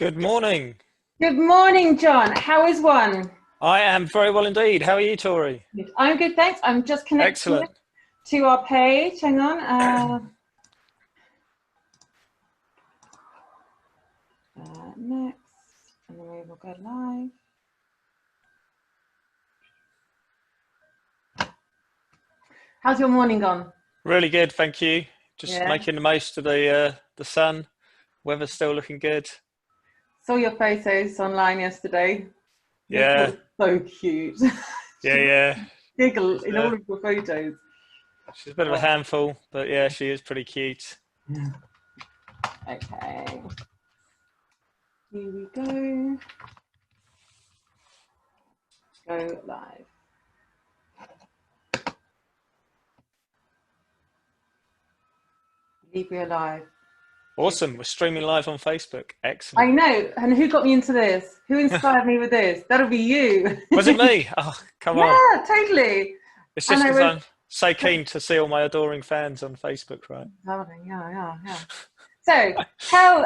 Good morning. Good morning, John. How is one? I am very well indeed. How are you, Torie? I'm good, thanks. I'm just connecting Excellent. to our page. Hang on. Next, and then we will go live. How's your morning gone? Really good, thank you. Just Yeah. making the most of the sun. Weather's still looking good. Saw your photos online yesterday. Yeah. So cute. Yeah. Giggle in all of your photos. She's a bit of a handful, but yeah, she is pretty cute. Okay. Here we go. Go live. Leave me alive. Awesome. We're streaming live on Facebook. Excellent. I know. And who got me into this? Who inspired me with this? That'll be you. Was it me? Oh, come on. Yeah, totally. It's just because I'm so keen to see all my adoring fans on Facebook, right? Yeah. So tell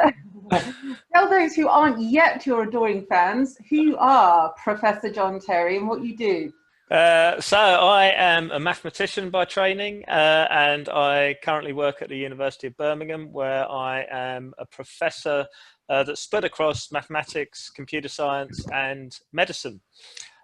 those who aren't yet your adoring fans who you are, Professor John Torie, and what you do. So I am a mathematician by training, and I currently work at the University of Birmingham, where I am a professor that's split across mathematics, computer science, and medicine.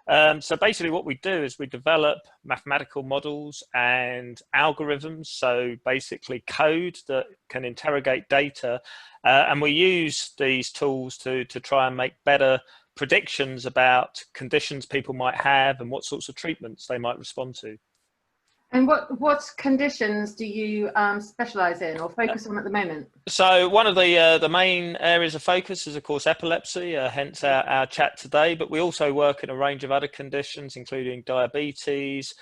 So basically what we do is we develop mathematical models and algorithms, so basically code that can interrogate data, and we use these tools to try and make better predictions about conditions people might have and what sorts of treatments they might respond to. And what conditions do you specialize in or focus on at the moment? So one of the main areas of focus is, of course, epilepsy, hence our chat today. But we also work in a range of other conditions, including diabetes,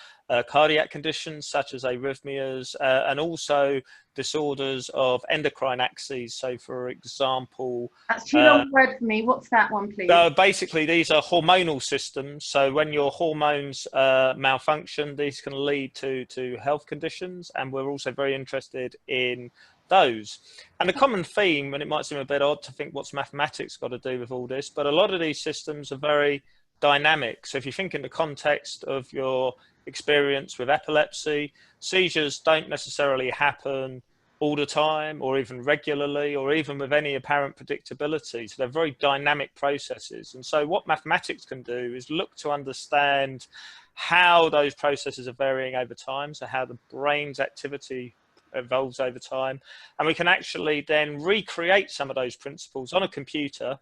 cardiac conditions such as arrhythmias, and also disorders of endocrine axes. So, for example, that's too long a word for me. What's that one, please? So basically, these are hormonal systems. So when your hormones malfunction, these can lead to health conditions, and we're also very interested in those. And the common theme, and it might seem a bit odd to think what's mathematics got to do with all this, but a lot of these systems are very dynamic. So if you think in the context of your experience with epilepsy, seizures don't necessarily happen all the time or even regularly or even with any apparent predictability. So they're very dynamic processes. And so what mathematics can do is look to understand how those processes are varying over time, so how the brain's activity evolves over time. And we can actually then recreate some of those principles on a computer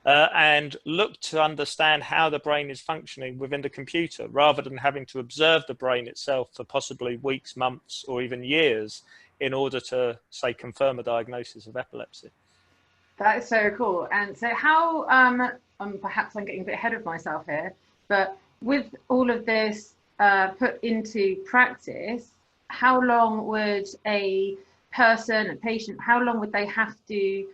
and look to understand how the brain is functioning within the computer, rather than having to observe the brain itself for possibly weeks, months, or even years in order to, say, confirm a diagnosis of epilepsy. That is so cool. And so how, perhaps I'm getting a bit ahead of myself here, but with all of this put into practice, how long would a patient, how long would they have to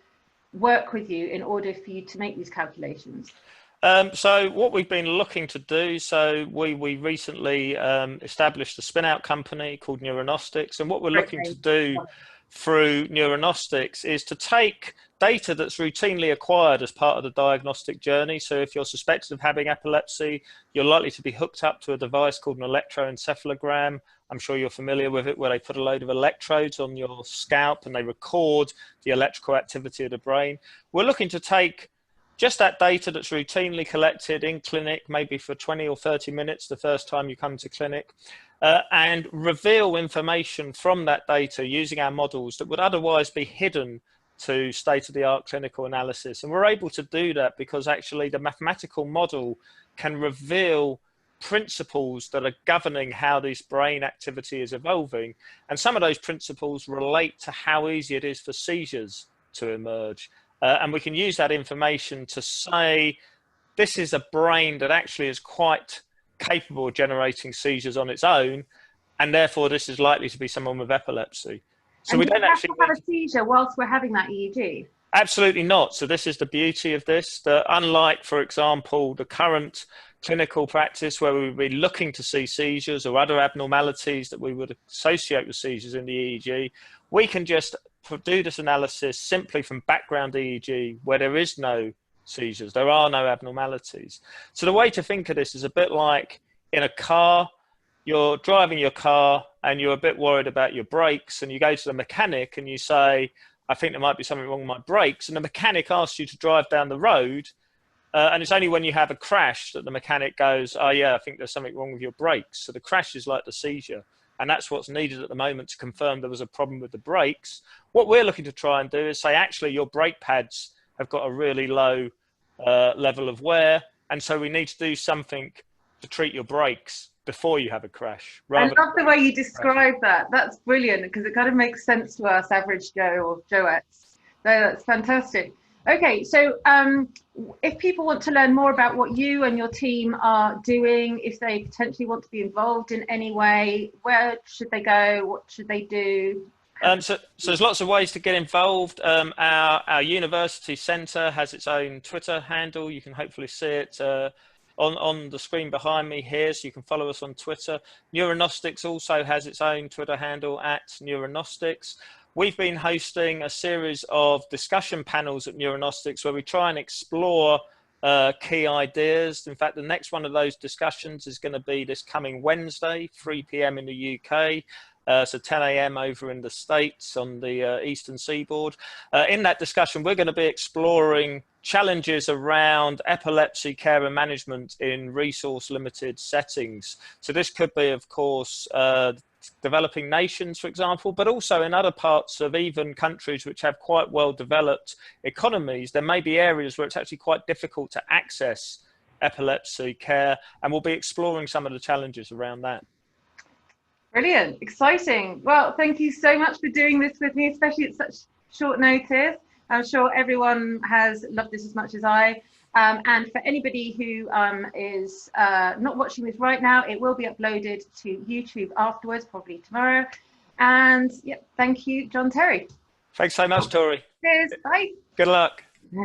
work with you in order for you to make these calculations? So what we've been looking to do, so we recently established a spin-out company called Neuronostics, and what we're looking to do through Neuronostics is to take data that's routinely acquired as part of the diagnostic journey. So if you're suspected of having epilepsy, you're likely to be hooked up to a device called an electroencephalogram. I'm sure you're familiar with it, where they put a load of electrodes on your scalp and they record the electrical activity of the brain. We're looking to take just that data that's routinely collected in clinic, maybe for 20 or 30 minutes the first time you come to clinic, and reveal information from that data using our models that would otherwise be hidden to state-of-the-art clinical analysis. And we're able to do that because actually the mathematical model can reveal principles that are governing how this brain activity is evolving. And some of those principles relate to how easy it is for seizures to emerge. And we can use that information to say, this is a brain that actually is quite capable of generating seizures on its own, and therefore this is likely to be someone with epilepsy. So we don't actually have a seizure whilst we're having that EEG? Absolutely not. So this is the beauty of this, that unlike, for example, the current clinical practice where we would be looking to see seizures or other abnormalities that we would associate with seizures in the EEG, we can just do this analysis simply from background EEG where there is no seizures, there are no abnormalities. So the way to think of this is a bit like in a car. You're driving your car and you're a bit worried about your brakes, and you go to the mechanic and you say, I think there might be something wrong with my brakes. And the mechanic asks you to drive down the road. And it's only when you have a crash that the mechanic goes, oh yeah, I think there's something wrong with your brakes. So the crash is like the seizure. And that's what's needed at the moment to confirm there was a problem with the brakes. What we're looking to try and do is say, actually, your brake pads have got a really low level of wear. And so we need to do something to treat your brakes before you have a crash. I love the way you describe that. That's brilliant, because it kind of makes sense to us average Joe or Joettes. So that's fantastic. Okay, so if people want to learn more about what you and your team are doing, if they potentially want to be involved in any way, where should they go? What should they do? So there's lots of ways to get involved. Our university centre has its own Twitter handle. You can hopefully see it on the screen behind me here, so you can follow us on Twitter. Neuronostics also has its own Twitter handle @Neuronostics. We've been hosting a series of discussion panels at Neuronostics where we try and explore key ideas. In fact, the next one of those discussions is going to be this coming Wednesday, 3 p.m. in the UK. So 10 a.m. over in the States on the Eastern Seaboard. In that discussion, we're going to be exploring challenges around epilepsy care and management in resource-limited settings. So this could be, of course, developing nations, for example, but also in other parts of even countries which have quite well-developed economies. There may be areas where it's actually quite difficult to access epilepsy care, and we'll be exploring some of the challenges around that. Brilliant, exciting. Well, thank you so much for doing this with me, especially at such short notice. I'm sure everyone has loved this as much as I. And for anybody who is not watching this right now, it will be uploaded to YouTube afterwards, probably tomorrow. And yeah, thank you, John Terry. Thanks so much, Torie. Cheers, bye. Good luck. Bye.